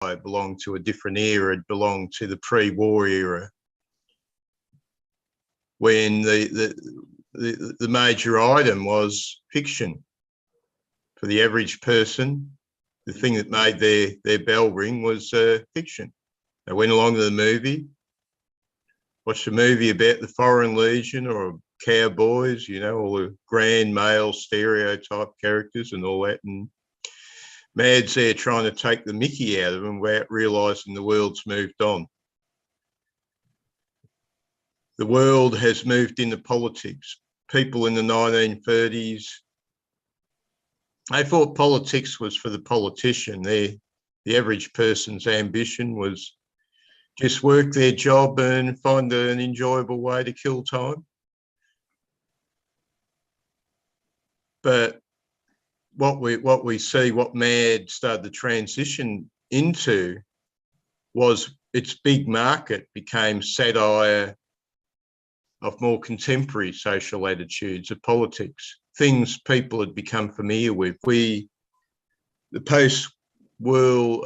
It belonged to a different era. It belonged to the pre-war era, when the major item was fiction. For the average person, the thing that made their bell ring was fiction. They went along to the movie, watched a movie about the Foreign Legion or cowboys, you know, all the grand male stereotype characters and all that. And Mad's there trying to take the mickey out of them without realising the world's moved on. The world has moved into politics. People in the 1930s, they thought politics was for the politician. The average person's ambition was just work their job and find an enjoyable way to kill time. But what we see, what Mad started to transition into, was its big market became satire of more contemporary social attitudes of politics, things people had become familiar with. The post-World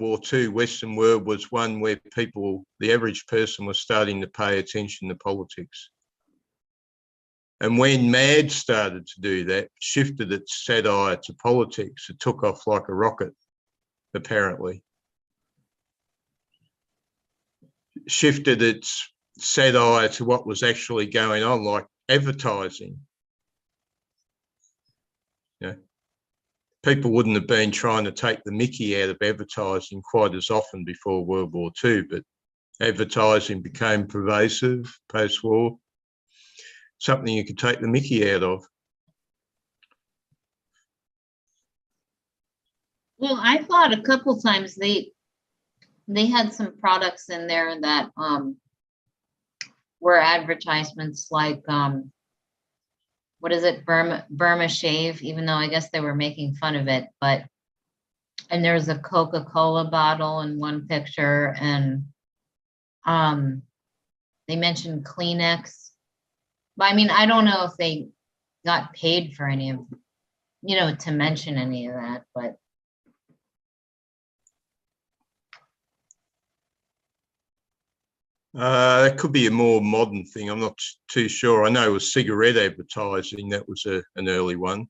War II Western world was one where people, the average person, was starting to pay attention to politics. And when Mad started to do that, shifted its satire to politics, it took off like a rocket, apparently. Shifted its satire to what was actually going on, like advertising. Yeah. People wouldn't have been trying to take the mickey out of advertising quite as often before World War II, but advertising became pervasive post-war, something you could take the mickey out of. Well, I thought a couple times they had some products in there that were advertisements, like what is it, Burma Shave, even though I guess they were making fun of it, but, and there was a Coca-Cola bottle in one picture, and they mentioned Kleenex. But I mean, I don't know if they got paid for any of, you know, to mention any of that, but. That could be a more modern thing. I'm not too sure. I know it was cigarette advertising. That was an early one.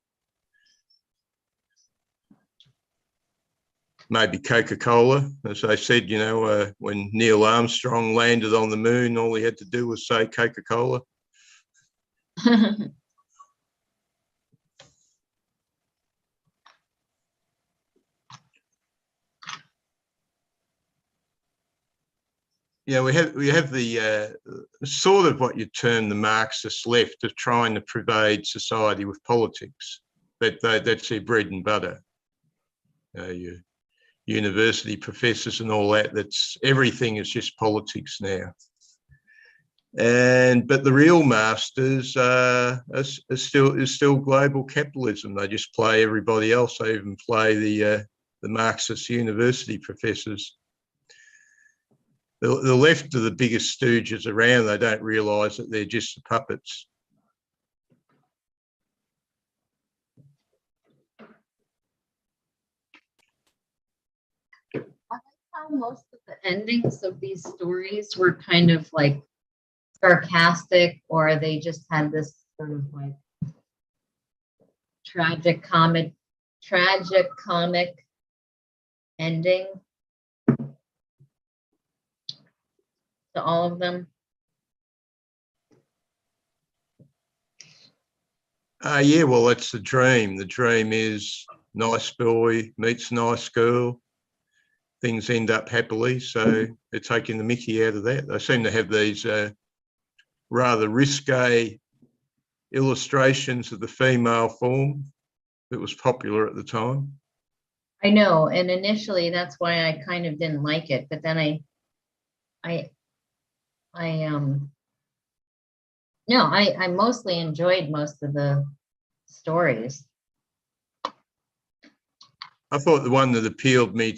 Maybe Coca-Cola, as I said, you know, when Neil Armstrong landed on the moon, all he had to do was say Coca-Cola. Yeah, we have the sort of what you term the Marxist left of trying to pervade society with politics. That's their bread and butter. Your university professors and all that. That's everything is just politics now. But the real masters is still global capitalism. They just play everybody else. They even play the Marxist university professors. The left are the biggest stooges around. They don't realise that they're just the puppets. I like how most of the endings of these stories were kind of like sarcastic, or they just had this sort of like tragic comic ending to all of them. Yeah, well, that's the dream. The dream is nice boy meets nice girl. Things end up happily, so they're taking the mickey out of that. They seem to have these rather risque illustrations of the female form that was popular at the time. I know, and initially that's why I kind of didn't like it, but then I mostly enjoyed most of the stories. I thought the one that appealed me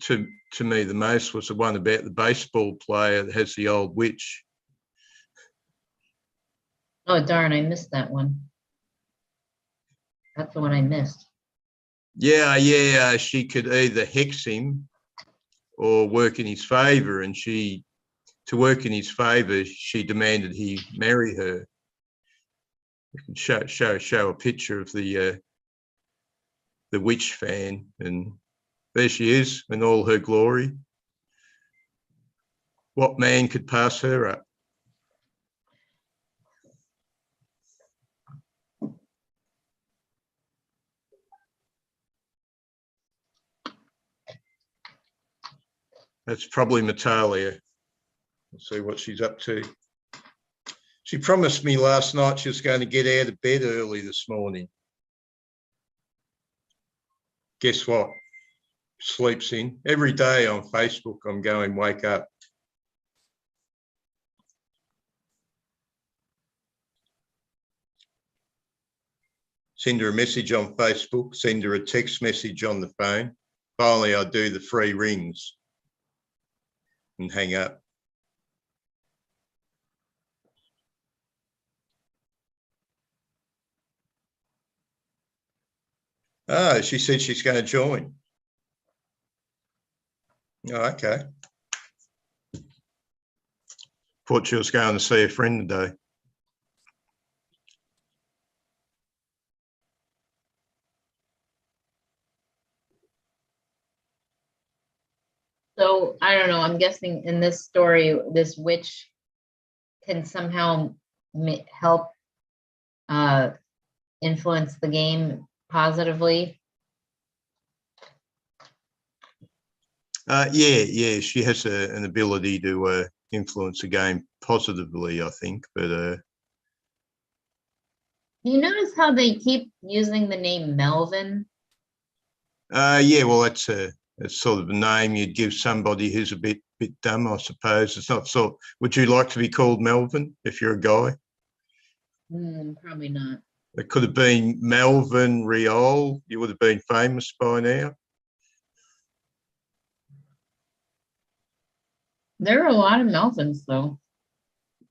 to me the most was the one about the baseball player that has the old witch. Oh darn, I missed that one. That's the one I missed. Yeah, she could either hex him or work in his favour, and to work in his favour, she demanded he marry her. You can show a picture of the witch fan, and there she is in all her glory. What man could pass her up? That's probably Natalia. Let's see what she's up to. She promised me last night she was going to get out of bed early this morning. Guess what? Sleeps in. Every day on Facebook, I'm going, wake up. Send her a message on Facebook, send her a text message on the phone. Finally, I do the 3 rings and hang up. Oh, she said she's going to join. Oh, okay. Thought she was going to see a friend today. So I don't know. I'm guessing in this story, this witch can somehow help influence the game positively. Yeah, she has an ability to influence the game positively, I think. But You notice how they keep using the name Melvin? yeah, well, that's sort of a name you'd give somebody who's a bit dumb, I suppose. It's not so. Would you like to be called Melvin if you're a guy? Probably not. It could have been Melvin Riol. You would have been famous by now. There are a lot of Melvins, though.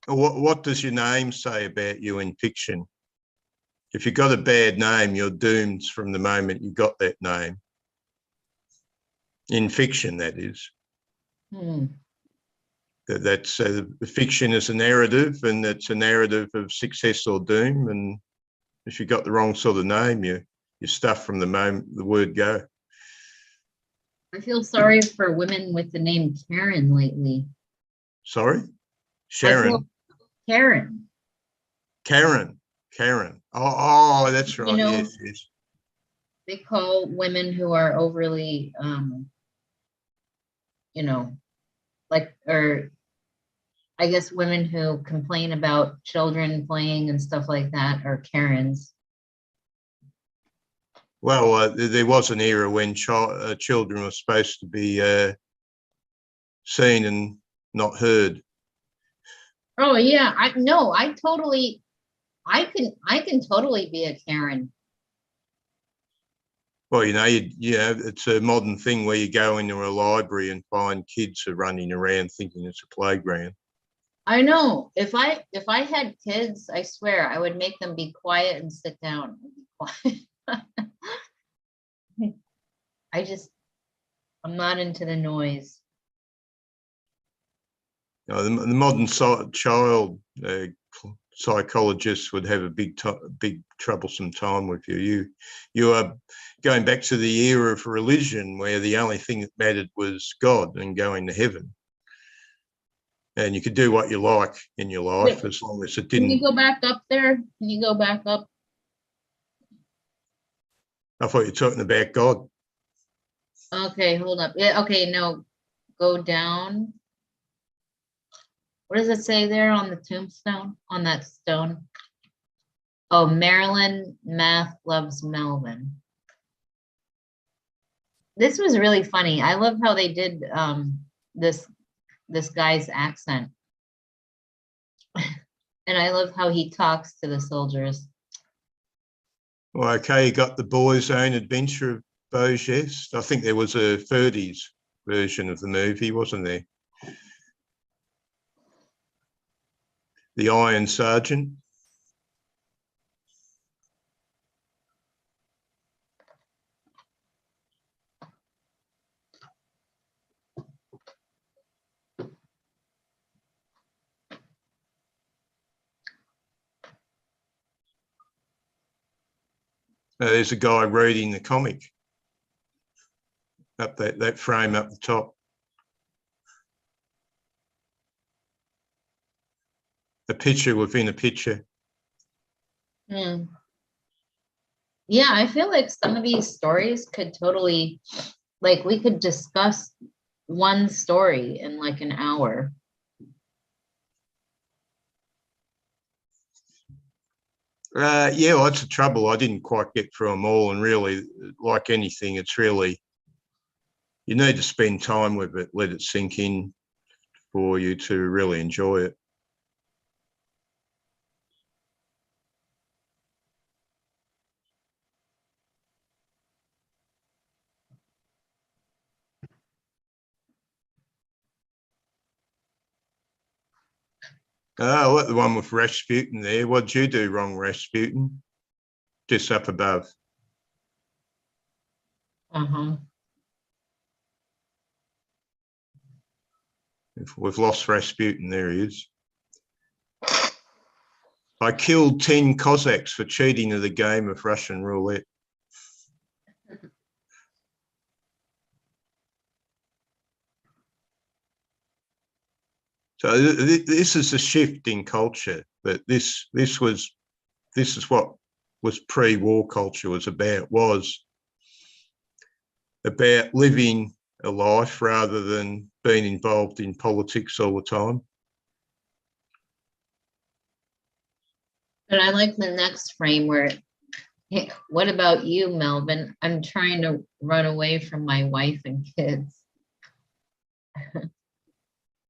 What does your name say about you in fiction? If you've got a bad name, you're doomed from the moment you got that name. In fiction, that is. That's fiction is a narrative, and it's a narrative of success or doom. And if you've got the wrong sort of name, you're stuffed from the moment the word go. I feel sorry for women with the name Karen lately. Sorry? Sharon? Karen. Karen. Oh, that's right. You know, Yes. They call women who are overly, or I guess women who complain about children playing and stuff like that are Karens. Well, there was an era when children were supposed to be seen and not heard. Oh yeah, I can totally be a Karen. Well, it's a modern thing where you go into a library and find kids are running around thinking it's a playground. I know. If I had kids, I swear I would make them be quiet and sit down. I'm not into the noise. The modern child psychologists would have a big troublesome time with you. You are going back to the era of religion where the only thing that mattered was God and going to heaven. And you could do what you like in your life as long as it didn't. Can you go back up there? Can you go back up? I thought you were talking about God. Okay, hold up. Yeah, okay, no, go down. What does it say there on the tombstone, on that stone? Oh, Marilyn Math loves Melvin. This was really funny. I love how they did this guy's accent. And I love how he talks to the soldiers. Well, okay, you got the boy's own adventure of Beau Geste. I think there was a 30s version of the movie, wasn't there? The Iron Sergeant. There's a guy reading the comic up that frame up the top. A picture within a picture. Hmm. Yeah, I feel like some of these stories could totally, like, we could discuss one story in like an hour. Yeah, well, that's the trouble. I didn't quite get through them all, and really, like anything, it's really, you need to spend time with it, let it sink in for you to really enjoy it. Oh, what, the one with Rasputin there? What'd you do wrong, Rasputin? Just up above. Uh-huh. We've lost Rasputin. There he is. I killed 10 Cossacks for cheating at a game of Russian roulette. So this is a shift in culture. That this is what was pre-war culture was about living a life rather than being involved in politics all the time. But I like the next frame where, hey, what about you, Melvin? I'm trying to run away from my wife and kids.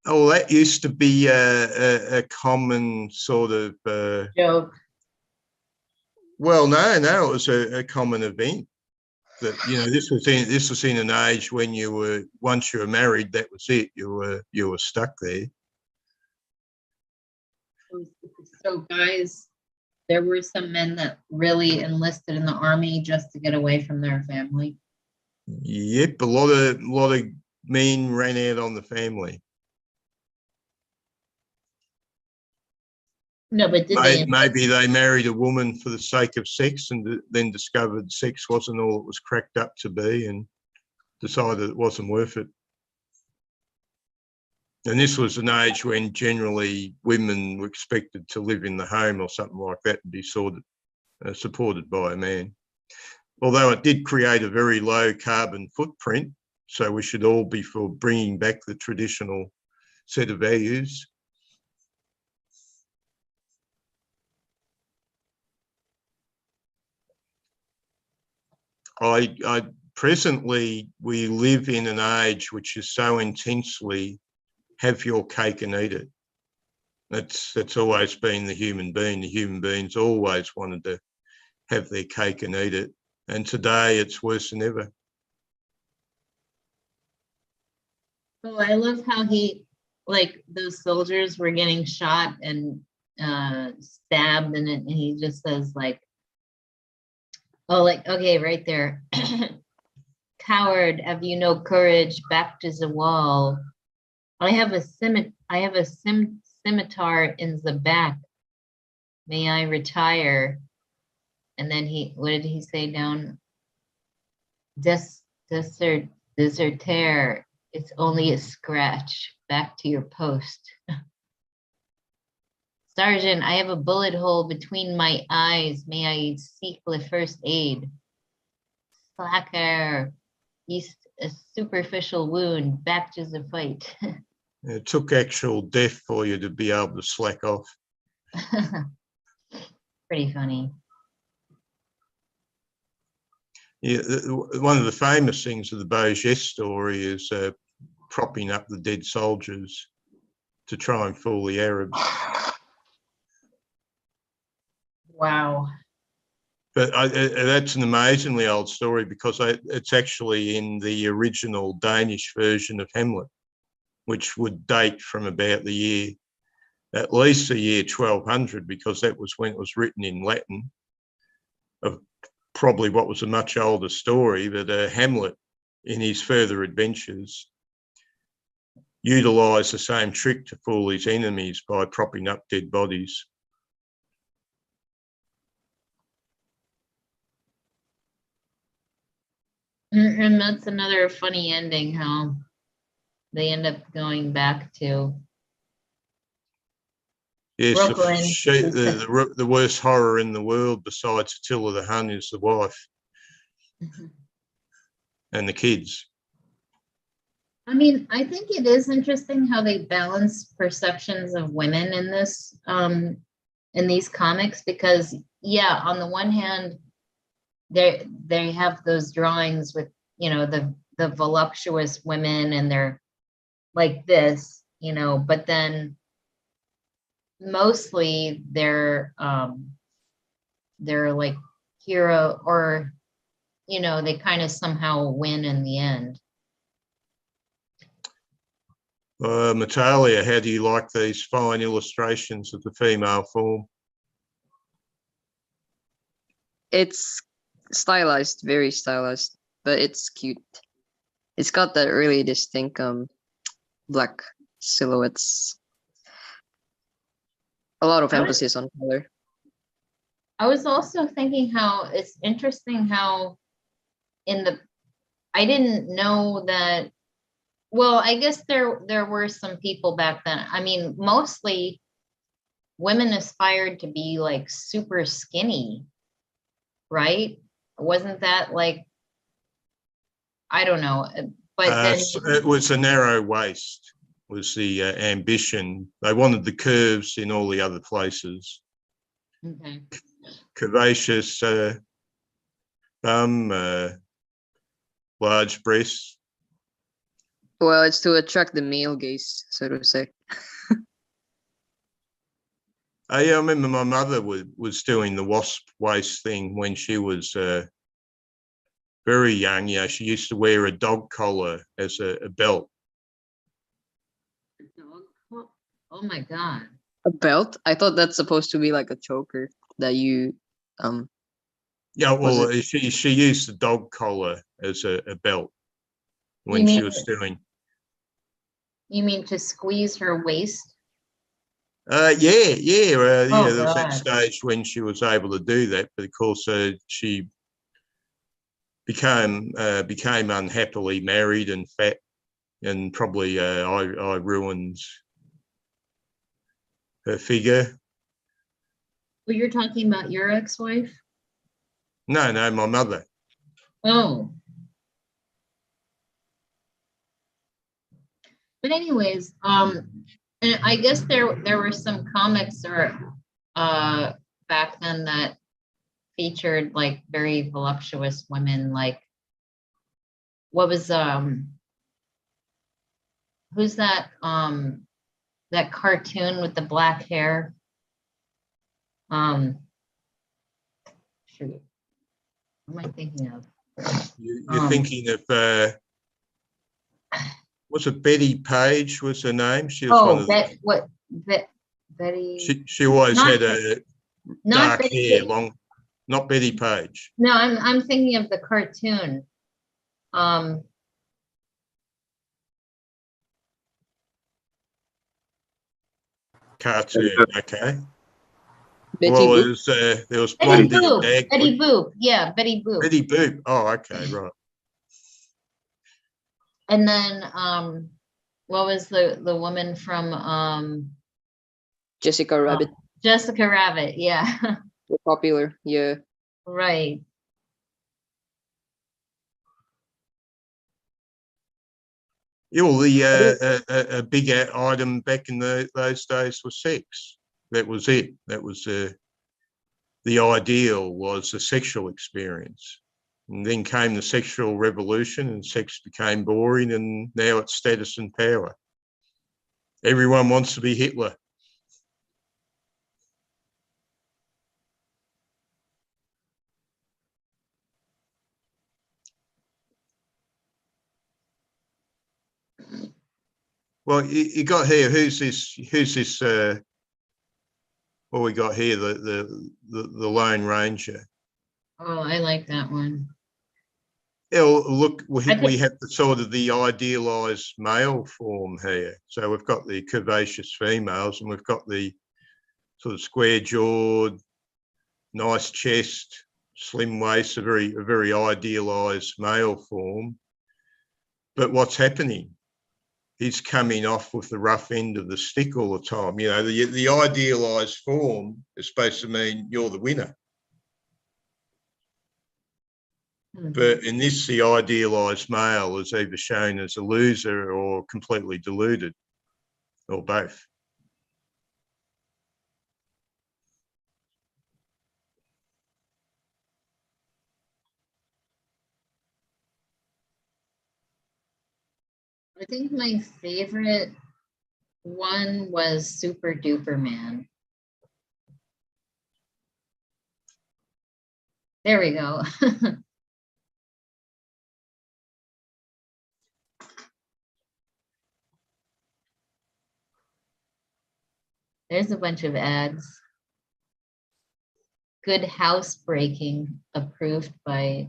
Oh, that used to be a common sort of. Joke. Well, no, it was a common event. That, you know, this was in an age when you were, once you were married, that was it. You were stuck there. So guys, there were some men that really enlisted in the army just to get away from their family. Yep, a lot of men ran out on the family. No, but did they? Maybe they married a woman for the sake of sex and then discovered sex wasn't all it was cracked up to be and decided it wasn't worth it. And this was an age when generally women were expected to live in the home or something like that and be supported by a man. Although it did create a very low carbon footprint, so we should all be for bringing back the traditional set of values. I presently, we live in an age which is so intensely have your cake and eat it. That's always been the human being. The human beings always wanted to have their cake and eat it. And today it's worse than ever. Oh, I love how like those soldiers were getting shot and stabbed and he just says like, oh, like, okay, right there. Coward, have you no courage? Back to the wall. I have a scimitar in the back. May I retire? And then what did he say down? Deserter. It's only a scratch. Back to your post. Sergeant, I have a bullet hole between my eyes. May I seek the first aid? Slacker. He's a superficial wound. Back to the fight. It took actual death for you to be able to slack off. Pretty funny. Yeah, one of the famous things of the Beaujeu story is propping up the dead soldiers to try and fool the Arabs. Wow. But that's an amazingly old story because it's actually in the original Danish version of Hamlet, which would date from about the year, at least the year 1200, because that was when it was written in Latin, of probably what was a much older story, but Hamlet, in his further adventures, utilised the same trick to fool his enemies by propping up dead bodies. And that's another funny ending, how they end up going back to Yes, Brooklyn. the worst horror in the world besides Attila the Hun is the wife and the kids. I mean, I think it is interesting how they balance perceptions of women in this, in these comics, because yeah, on the one hand, they have those drawings with, you know, the voluptuous women and they're like this, you know, but then mostly they're like hero, or, you know, they kind of somehow win in the end. Natalia, how do you like these fine illustrations of the female form? It's stylized, very stylized, but it's cute. It's got that really distinct black silhouettes. A lot of emphasis on color. I was also thinking how it's interesting how I didn't know that, well, I guess there were some people back then. I mean, mostly women aspired to be like super skinny, right? Wasn't that like, I don't know, but then It was a narrow waist was the ambition. They wanted the curves in all the other places. okay. Curvaceous bum, large breasts. Well, it's to attract the male gaze, so to say. I remember my mother was doing the wasp waist thing when she was very young. You know, she used to wear a dog collar as a belt. Oh my God. A belt? I thought that's supposed to be like a choker that you Yeah, well, she used the dog collar as a belt when she was doing. You mean to squeeze her waist? Yeah. Oh, There was that God. stage when she was able to do that, but of course she became unhappily married and fat, and probably I ruined her figure. Well, you're talking about your ex-wife? No, my mother. Oh. But anyways, and I guess there were some comics or back then that featured like very voluptuous women, like what was who's that that cartoon with the black hair? Shoot. What am I thinking of? You're thinking of was it Betty Page was her name? She was one of the, Betty? she always Not had a not dark Betty. hair, long, not Betty Page. No, I'm thinking of the cartoon. Cartoon, okay. Betty Well, Boop. there was Betty Blondie and Boop. Dagwood. Betty Boop. Yeah, Betty Boop. Betty Boop. Oh, okay, right. And then what was the woman from Jessica Rabbit. Jessica Rabbit, yeah. Were popular, yeah. Right. Yeah, well, the a big item back in those days was sex. That was it. That was the ideal was the sexual experience. And then came the sexual revolution and sex became boring, and now it's status and power. Everyone wants to be Hitler. Well, you got here. Who's this? What we got here? The Lone Ranger. Oh, I like that one. Yeah, well, look, we have the sort of the idealized male form here. So we've got the curvaceous females, and we've got the sort of square jawed, nice chest, slim waist, a very idealised male form. But what's happening? He's coming off with the rough end of the stick all the time. You know, the idealised form is supposed to mean you're the winner. But in this, the idealised male is either shown as a loser or completely deluded, or both. I think my favorite one was Super Duper Man. There we go. There's a bunch of ads. Good Housebreaking, approved by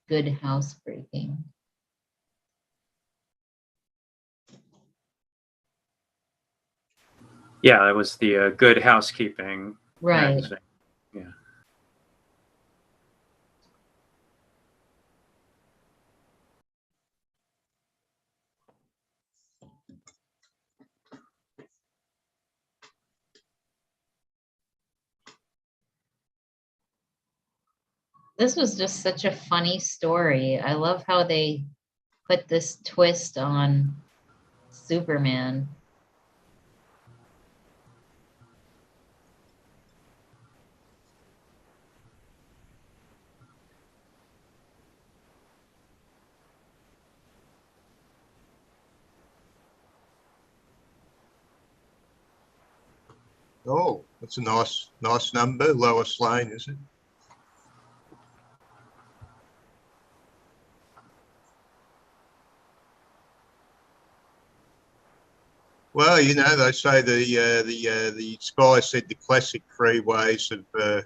Good Housebreaking. Yeah, that was the Good Housekeeping Right. magazine. Yeah. This was just such a funny story. I love how they put this twist on Superman. Oh, that's a nice number. Lois Lane, is it? Well, you know, they say the spy said the classic three ways of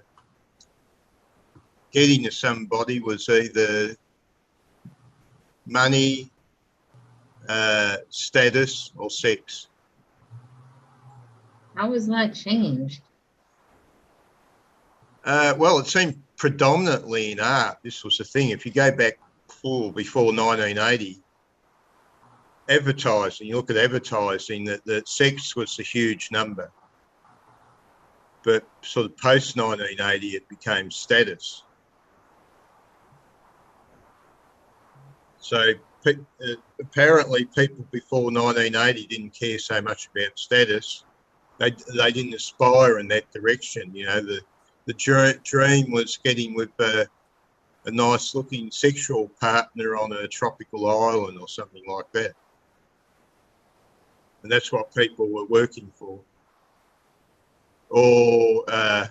getting to somebody was either money, status, or sex. How was that changed? Well, it seemed predominantly in art. This was the thing. If you go back before 1980, advertising, you look at advertising, that sex was a huge number. But sort of post 1980, it became status. So apparently people before 1980 didn't care so much about status. They didn't aspire in that direction. You know, the dream was getting with a nice looking sexual partner on a tropical island or something like that. And that's what people were working for. Or a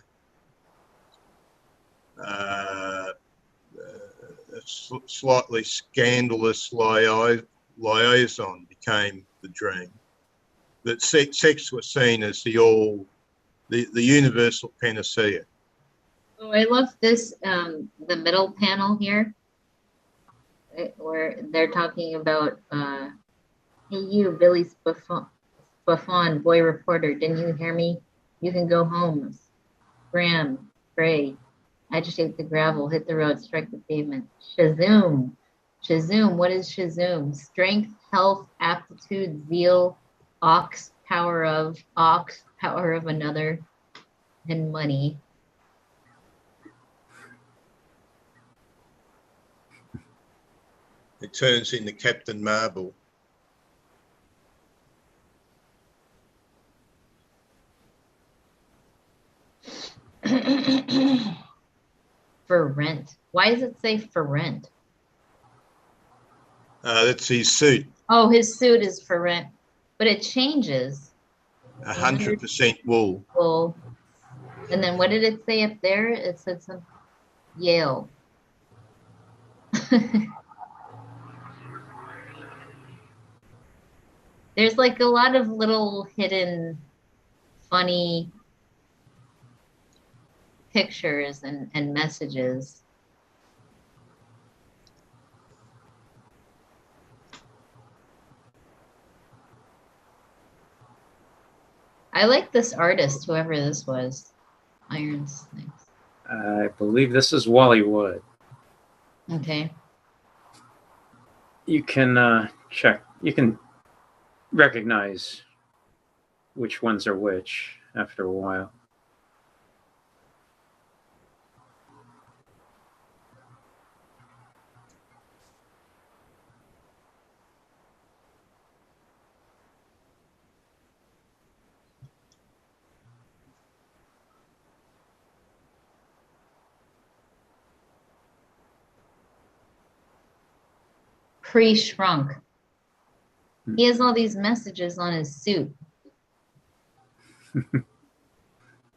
slightly scandalous liaison became the dream. That sex was seen as the universal panacea. Oh, I love this, the middle panel here, where they're talking about, hey, you, Billy Spaffon, boy reporter, didn't you hear me? You can go home. Scram, pray, agitate the gravel, hit the road, strike the pavement. Shazoom. Shazoom, what is Shazoom? Strength, health, aptitude, zeal, power of another, and money. It turns into Captain Marvel. For rent. Why does it say for rent? That's his suit. Oh, his suit is for rent, but it changes. 100% wool. Wool. And then what did it say up there? It said some Yale. There's like a lot of little hidden funny pictures and messages. I like this artist, whoever this was. Iron Snakes. I believe this is Wally Wood. Okay. You can check. You can recognize which ones are which after a while. Pre-shrunk. He has all these messages on his suit.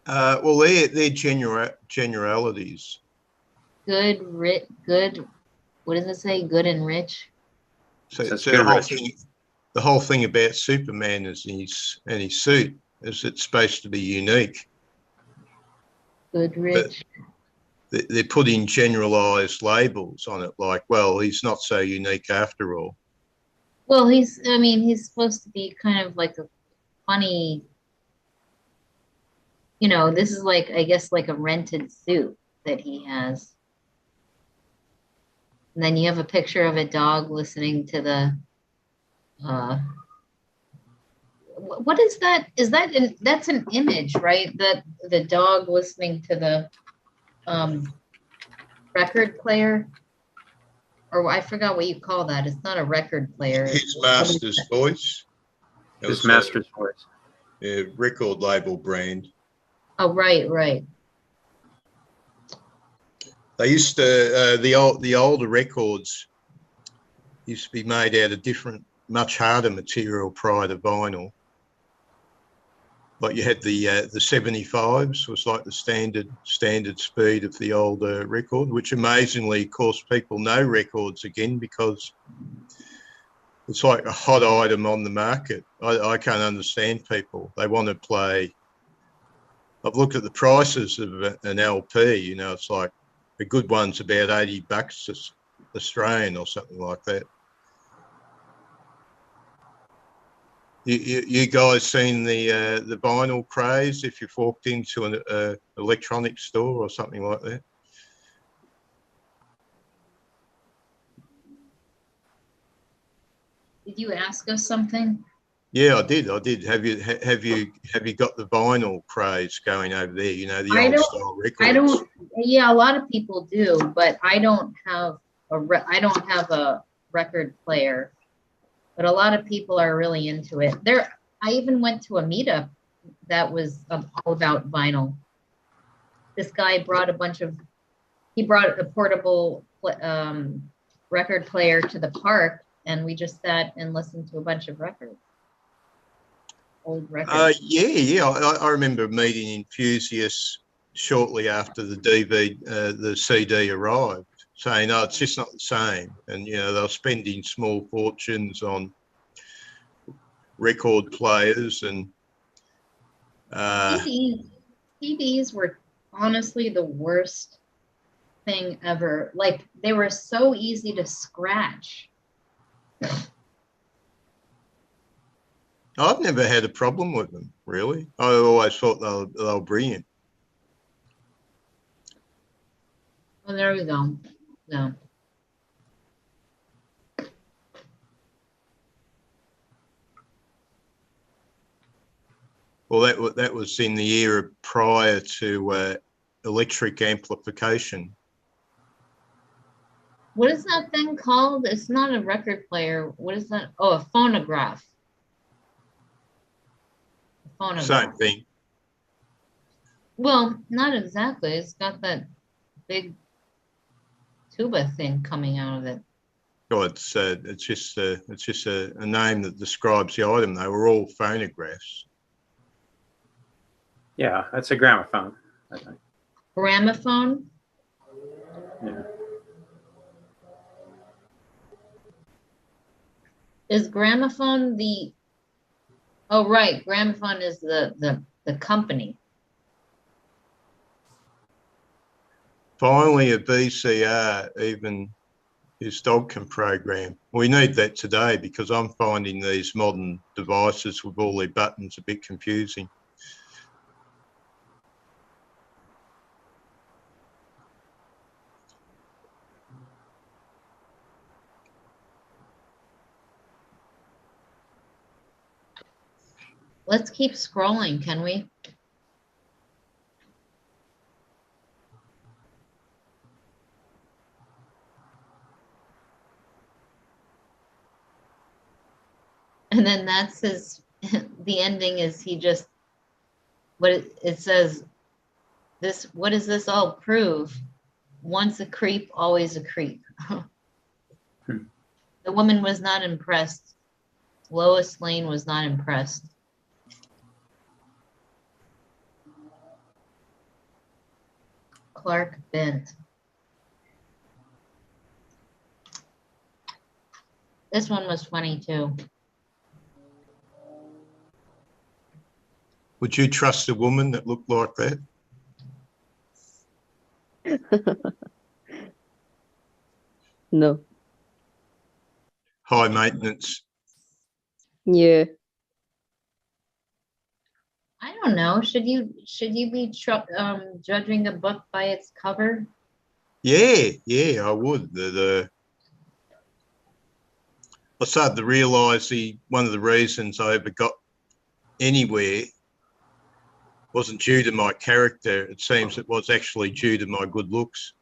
Well, they're generalities. Good, good. What does it say? Good and rich. So, Says so good the whole thing about Superman is his suit is it's supposed to be unique. Good, rich. They're putting generalized labels on it, like, well, he's not so unique after all. Well, he's supposed to be kind of like a funny, this is like, I guess, like a rented suit that he has. And then you have a picture of a dog listening to the, what is that? That's an image, right? That the dog listening to the record player, or I forgot what you call that. It's not a record player. His master's voice. It His was master's voice. a record label brand. Oh, right. They used to the older records used to be made out of different, much harder material prior to vinyl. Like you had the 75s was like the standard speed of the older record, which amazingly, of course, people know records again because it's like a hot item on the market. I can't understand people. They want to play. I've looked at the prices of an LP. It's like a good one's about $80 Australian or something like that. You guys seen the vinyl craze if you've walked into an electronic store or something like that? Did you ask us something? Yeah, I did. Have you got the vinyl craze going over there? The I old don't- style records. I don't. Yeah, a lot of people do, but I don't have a record player. But a lot of people are really into it. I even went to a meetup that was all about vinyl. This guy brought he brought a portable record player to the park, and we just sat and listened to a bunch of records. Old records. Yeah. I remember meeting enthusiasts shortly after the CD arrived, saying, "No, it's just not the same." And they were spending small fortunes record players and CDs were honestly the worst thing ever. Like, they were so easy to scratch. I've never had a problem with them, really. I always thought they were brilliant. Well, there we go. No. Well, that was in the era prior to electric amplification. What is that thing called? It's not a record player. What is that? Oh, a phonograph. Same thing. Well, not exactly. It's got that big tuba thing coming out of it. Oh, it's just a name that describes the item. They were all phonographs. Yeah, that's a gramophone, I think. Gramophone? Yeah. Is gramophone the... Oh, right. Gramophone is the company. Finally, a VCR even his dog can program. We need that today because I'm finding these modern devices with all their buttons a bit confusing. Let's keep scrolling, can we? And then that's his, the ending is he just, what it says, this, what does this all prove? Once a creep, always a creep. The woman was not impressed. Lois Lane was not impressed. Clark Bent. This one was funny too. Would you trust a woman that looked like that? No. High maintenance. Yeah. I don't know. Should you be judging a book by its cover? Yeah, I would. I started to realise one of the reasons I ever got anywhere wasn't due to my character. It seems it was actually due to my good looks.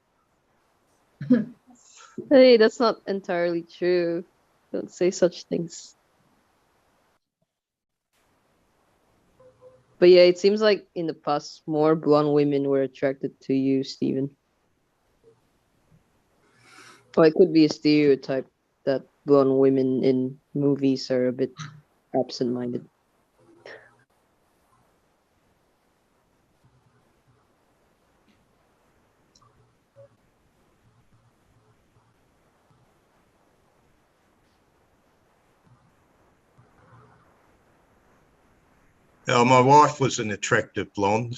Hey, that's not entirely true. Don't say such things. But yeah, it seems like in the past, more blonde women were attracted to you, Steven. Or it could be a stereotype that blonde women in movies are a bit absent-minded. My wife was an attractive blonde.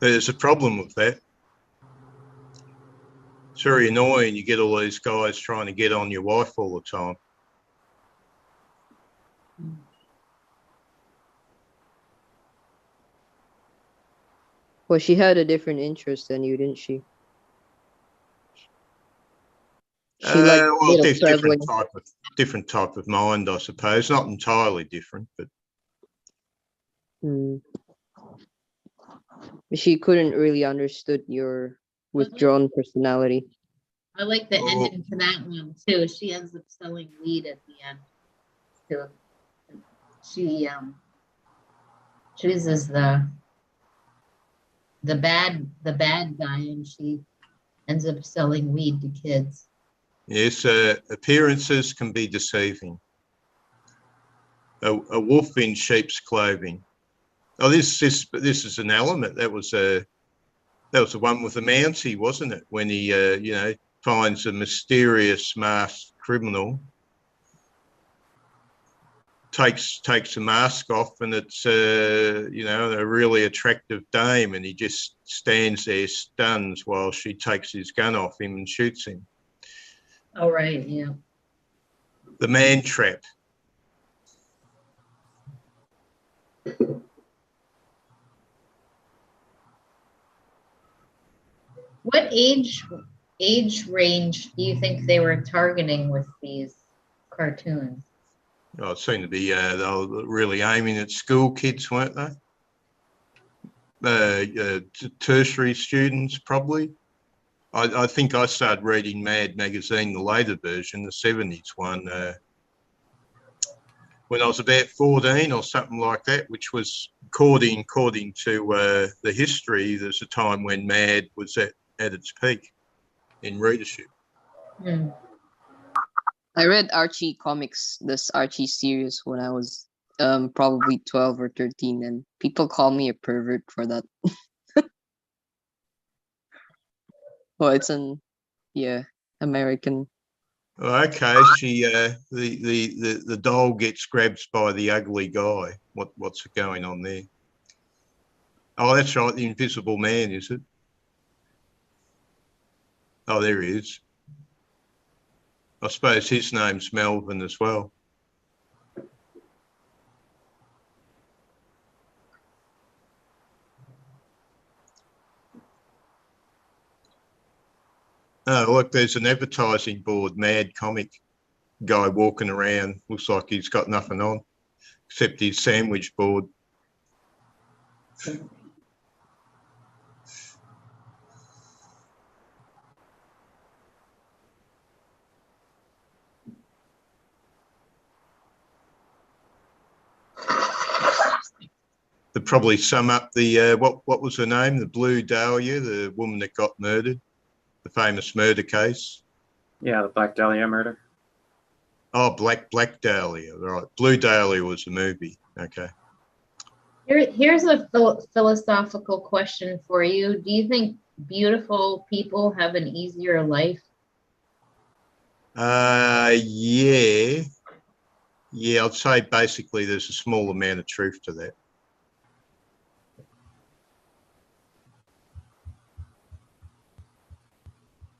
There's a problem with that. It's very annoying. You get all these guys trying to get on your wife all the time. Well, she had a different interest than you, didn't she? She liked a Well, bit of there's traveling. different type of mind, I suppose. Not entirely different, but Mm. She couldn't really understood your withdrawn personality. I like the Oh. ending to that one too. She ends up selling weed at the end. Too. She chooses the bad guy, and she ends up selling weed to kids. yes, appearances can be deceiving. A wolf in sheep's clothing. Oh, this is an element. That was the one with the Mountie, wasn't it? When he finds a mysterious masked criminal, takes the mask off, and it's a really attractive dame, and he just stands there stunned while she takes his gun off him and shoots him. Oh right, yeah. The man trap. What age range do you think they were targeting with these cartoons? Oh, it seemed to be they were really aiming at school kids, weren't they? Tertiary students, probably. I think I started reading Mad magazine, the later version, the 70s one, when I was about 14 or something like that, which was according to the history, there's a time when Mad was at its peak in readership. Hmm. I read Archie comics, this Archie series, when I was probably 12 or 13, and people call me a pervert for that. Well, it's American. Okay, the doll gets grabbed by the ugly guy. What's going on there? Oh, that's right, the Invisible Man, is it? Oh, there he is. I suppose his name's Melvin as well. Oh, look, there's an advertising board, Mad Comic. guy walking around. Looks like he's got nothing on except his sandwich board. To probably sum up the what was her name? The Blue Dahlia, the woman that got murdered, the famous murder case. Yeah, the Black Dahlia murder. Oh, Black Dahlia, right? Blue Dahlia was the movie. Okay. Here's a philosophical question for you. Do you think beautiful people have an easier life? Yeah. Yeah, I'd say basically there's a small amount of truth to that.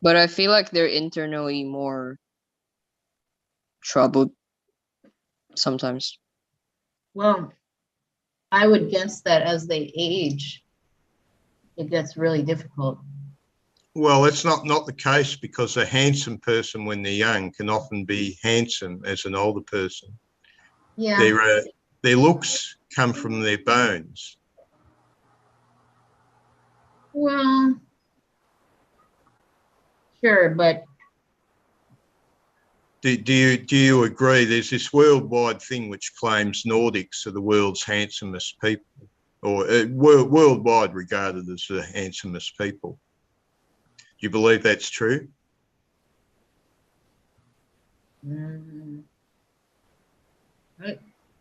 But I feel like they're internally more troubled sometimes. Well, I would guess that as they age, it gets really difficult. Well, that's not the case, because a handsome person when they're young can often be handsome as an older person. Yeah. Their looks come from their bones. Well, sure, but Do you agree? There's this worldwide thing which claims Nordics are the world's handsomest people, or worldwide regarded as the handsomest people. Do you believe that's true?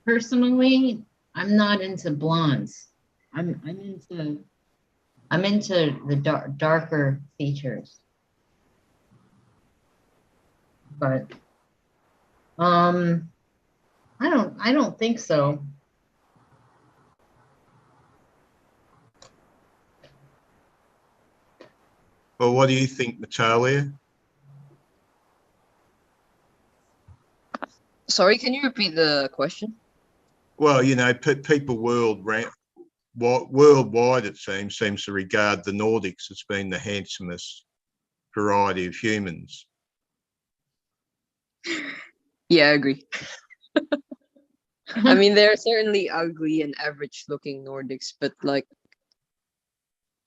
Personally, I'm not into blondes. I'm into the darker features. But I don't think so. Well, what do you think, Natalia? Sorry, can you repeat the question? Well, you know, people worldwide, it seems to regard the Nordics as being the handsomest variety of humans. Yeah, I agree. I mean, they're certainly ugly and average looking Nordics, but like,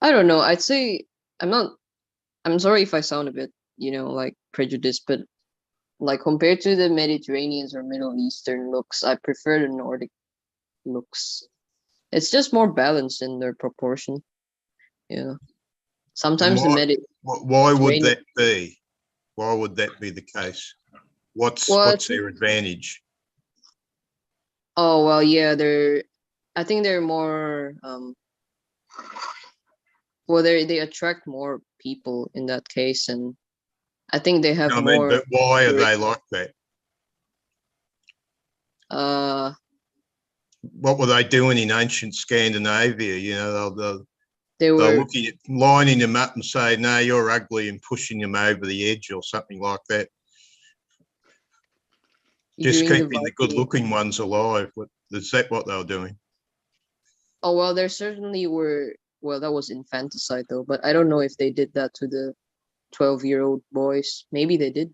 I don't know. I'd say I'm sorry if I sound a bit, like prejudiced, but like compared to the Mediterraneans or Middle Eastern looks, I prefer the Nordic looks. It's just more balanced in their proportion. Sometimes why would that be? Why would that be the case? What's their advantage? Oh well, yeah, I think they're more well, they attract more people in that case, and I think they have more. But why are they like that? What were they doing in ancient Scandinavia? They're looking at lining them up and saying, "No, you're ugly," and pushing them over the edge or something like that. Just keeping the good-looking ones alive. Is that what they were doing? Oh well, there certainly were. Well, that was infanticide though, but I don't know if they did that to the 12-year-old boys. Maybe they did.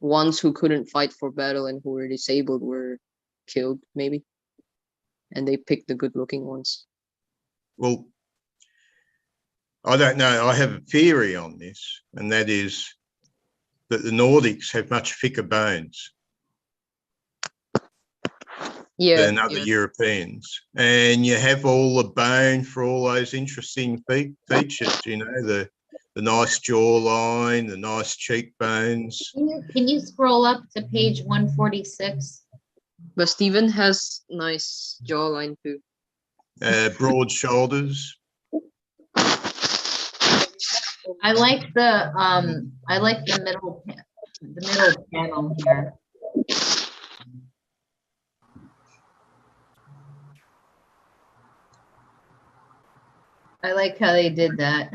Ones who couldn't fight for battle and who were disabled were killed, maybe. And they picked the good-looking ones. Well, I don't know. I have a theory on this, and that is that the Nordics have much thicker bones than other Europeans. And you have all the bone for all those interesting features, the nice jawline, the nice cheekbones. Can you scroll up to page 146? But Stephen has nice jawline too. Broad shoulders. I like the middle panel here. I like how they did that.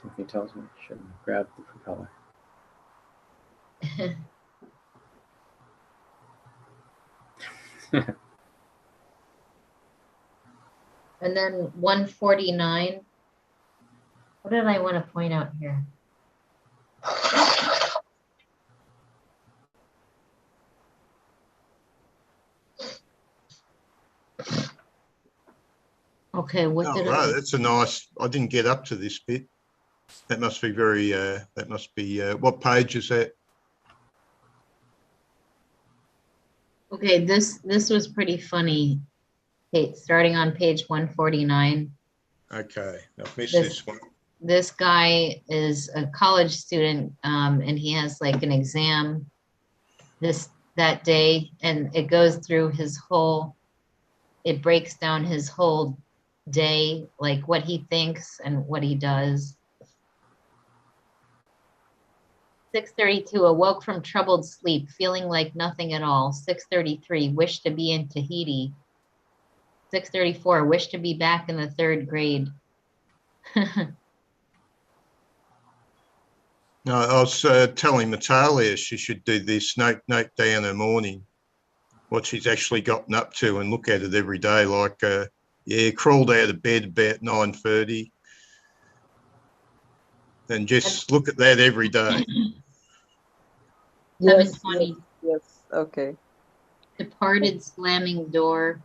Something tells me I shouldn't have grabbed the propeller. And then 149. What did I want to point out here? Okay, what Oh, did right, I? that's a nice, I didn't get up to this bit. That must be very, that must be, what page is that? Okay, this was pretty funny. Okay, starting on page 149. Okay, I've missed This this one. this guy is a college student, and he has like an exam that day, and it goes through his whole. It breaks down his whole day, like what he thinks and what he does. 6:32, awoke from troubled sleep, feeling like nothing at all. 6:33, wished to be in Tahiti. 6:34, wished to be back in the third grade. No, I was telling Natalia she should do this, note down her morning, what she's actually gotten up to and look at it every day. Like, yeah, crawled out of bed about 9:30 and just look at that every day. Yes, 7:20, yes. Okay. departed slamming door,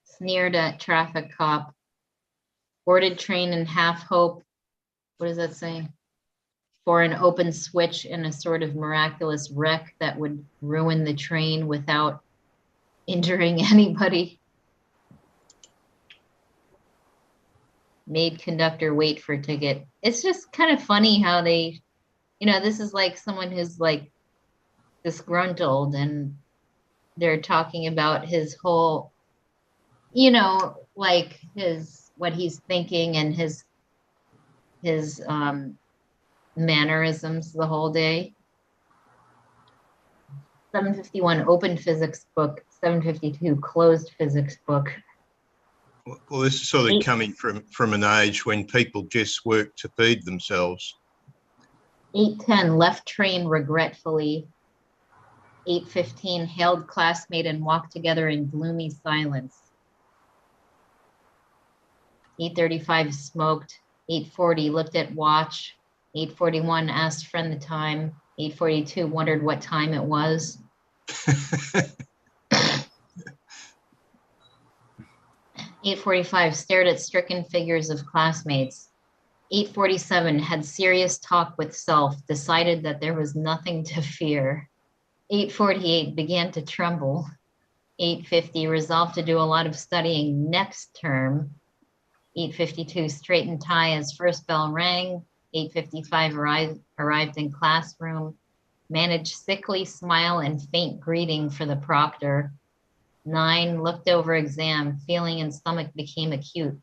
sneered at traffic cop, boarded train in half hope. What does that say? For an open switch in a sort of miraculous wreck that would ruin the train without injuring anybody. Made conductor wait for ticket. It's just kind of funny how they, this is like someone who's like disgruntled, and they're talking about his whole, like what he's thinking and his mannerisms the whole day. 7:51 open physics book, 7:52 closed physics book. Well, this is sort of coming from an age when people just work to feed themselves. 8:10 left train regretfully. 8:15 hailed classmate and walked together in gloomy silence. 8:35 smoked. 8:40 looked at watch. 8:41 asked friend the time. 8:42 wondered what time it was. 8:45 stared at stricken figures of classmates. 8:47 had serious talk with self, decided that there was nothing to fear. 8:48 began to tremble. 8:50 resolved to do a lot of studying next term. 8:52 straightened tie as first bell rang. 8:55 arrived in classroom, managed sickly smile and faint greeting for the proctor. 9 looked over exam, feeling in stomach became acute.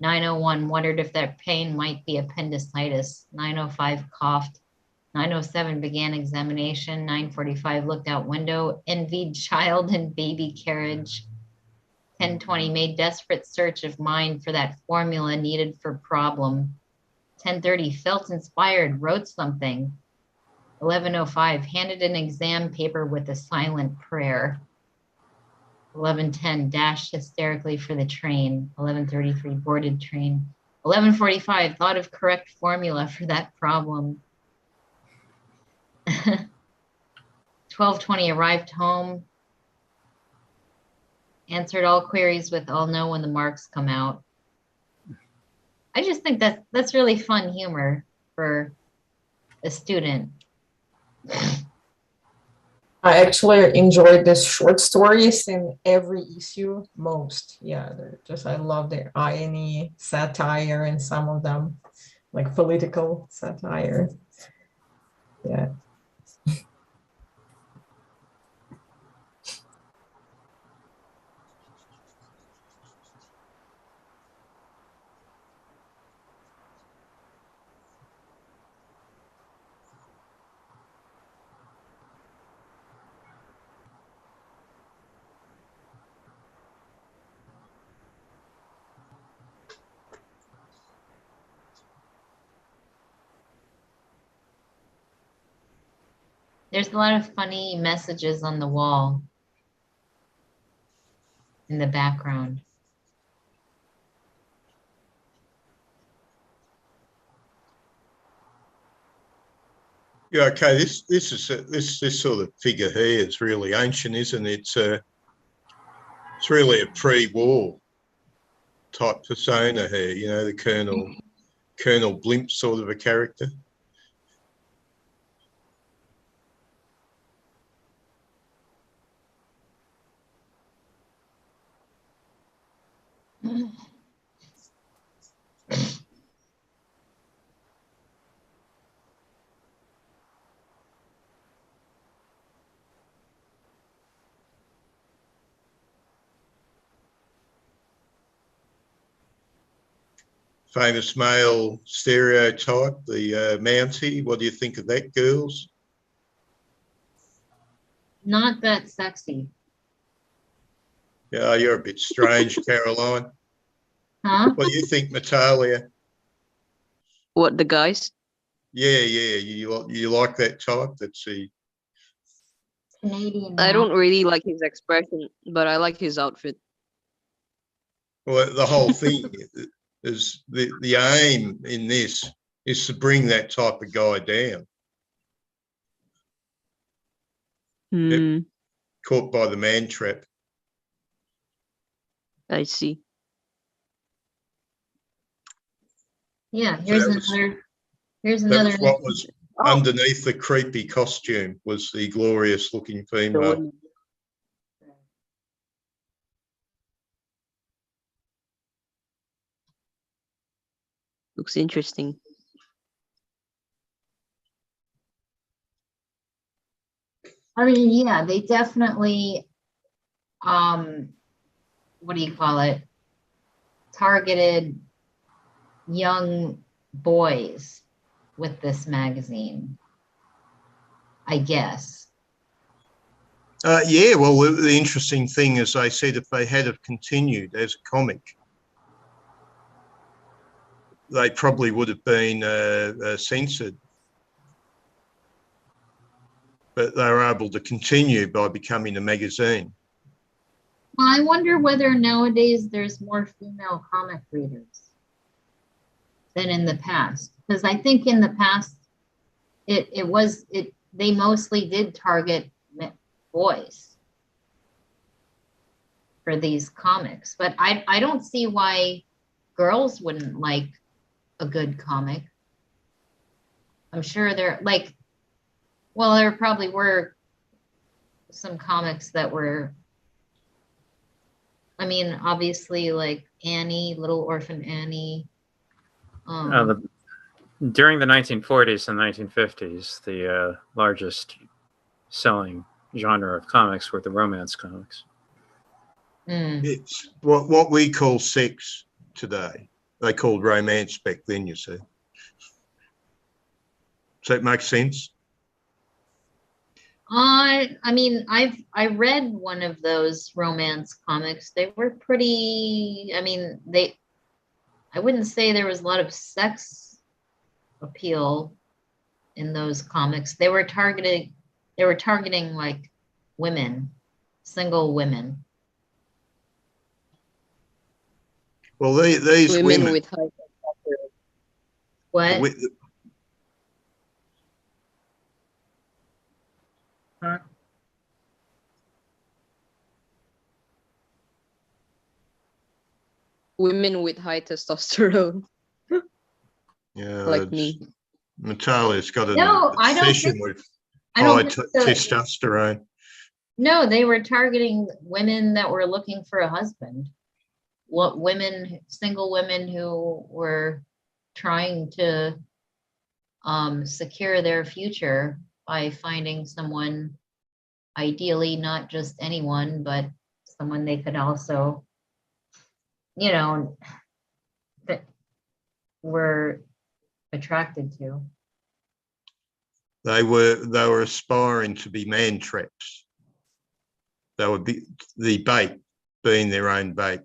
9:01 wondered if that pain might be appendicitis. 9:05 coughed. 9:07 began examination. 9:45 looked out window, envied child and baby carriage. 10:20 made desperate search of mind for that formula needed for problem. 10:30 felt inspired, wrote something. 11:05 handed an exam paper with a silent prayer. 11:10 dashed hysterically for the train. 11:33 boarded train. 11:45 thought of correct formula for that problem. 12:20 arrived home. Answered all queries with "I'll know when the marks come out." I just think that's really fun humor for a student. I actually enjoyed the short stories in every issue most. Yeah, they're just, I love the irony, satire, and some of them, like political satire. Yeah. There's a lot of funny messages on the wall in the background. Yeah, okay. This sort of figure here is really ancient, isn't it? It's It's really a pre-war type persona here, you know, the Colonel Blimp sort of a character. Famous male stereotype, the Mountie. What do you think of that, girls? Not that sexy. Yeah, you're a bit strange, Caroline. Huh? What do you think, Natalia? What, the guys? Yeah, you like that type? That's the Canadian. I don't mount. really like his expression, but I like his outfit. well, the whole thing is the aim in this is to bring that type of guy down. Hmm, Caught by the man trap. I see. Yeah, So here's that was- another. Here's That another. was what was Oh. underneath the creepy costume was the glorious looking The female. women. Looks interesting. I mean, yeah, they definitely, what do you call it? Targeted young boys with this magazine, I guess. Yeah, well, the interesting thing is they said if they had have continued as a comic, they probably would have been censored. But they were able to continue by becoming a magazine. Well, I wonder whether nowadays there's more female comic readers than in the past. Because I think in the past, they mostly did target boys for these comics. But I don't see why girls wouldn't like a good comic. I'm sure there probably were some comics that were, I mean, obviously like Annie, Little Orphan Annie. During the 1940s and 1950s, the largest selling genre of comics were the romance comics. It's what we call sex today. They called romance back then, you see. Does that make sense? I mean, I read one of those romance comics. They were pretty, I mean, I wouldn't say there was a lot of sex appeal in those comics. They were targeting like women, single women. Well, these women with high testosterone. What? Huh? Women with high testosterone, Yeah, like me. Natalia's got an No, I don't obsession think- with I don't high think so. testosterone. No, they were targeting women that were looking for a husband. What single women who were trying to secure their future by finding someone, ideally not just anyone, but someone they could also, that were attracted to. They were aspiring to be man traps. They would be the bait, being their own bait.